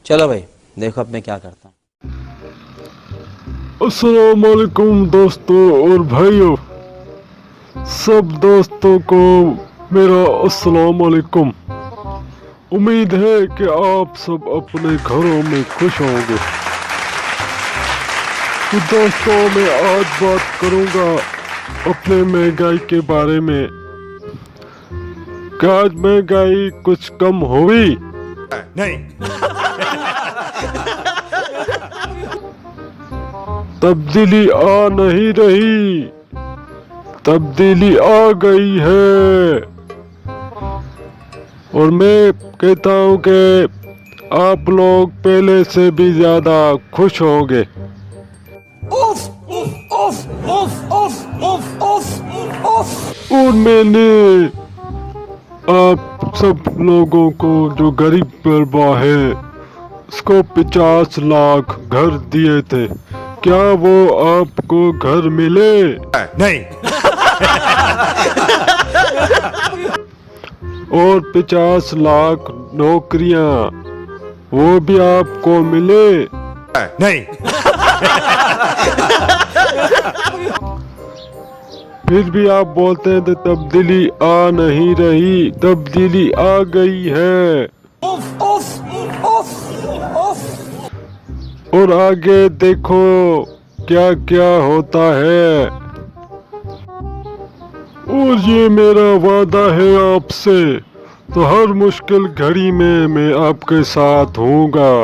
चलो भाई देखो अब मैं क्या करता हूँ। अस्सलाम वालेकुम दोस्तों और भाइयों, सब दोस्तों को मेरा अस्सलाम वालेकुम। उम्मीद है कि आप सब अपने घरों में खुश होंगे। तो दोस्तों मैं आज बात करूंगा अपने महंगाई के बारे में। क्या आज महंगाई कुछ कम हुई? नहीं। तब्दीली आ नहीं रही, तब्दीली आ गई है। और मैं कहता हूँ कि आप लोग पहले से भी ज्यादा खुश होंगे। और मैंने आप सब लोगों को जो गरीब तबका है उसको 50 लाख घर दिए थे, क्या वो आपको घर मिले? नहीं। और 50 लाख नौकरियां वो भी आपको मिले? नहीं। फिर भी आप बोलते हैं तो तब्दीली आ नहीं रही, तब्दीली आ गई है। और आगे देखो क्या क्या होता है। और ये मेरा वादा है आपसे, तो हर मुश्किल घड़ी में मैं आपके साथ हूँगा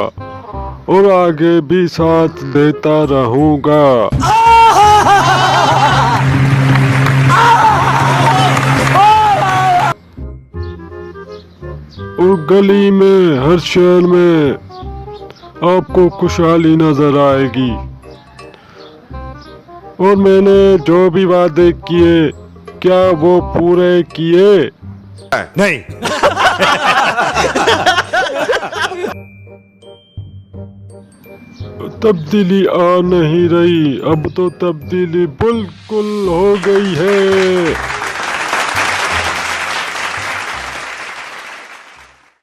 और आगे भी साथ देता रहूँगा। और गली में हर शहर में आपको खुशहाली नजर आएगी। और मैंने जो भी वादे किए क्या वो पूरे किए? नहीं। तब्दीली आ नहीं रही, अब तो तब्दीली बिल्कुल हो गई है।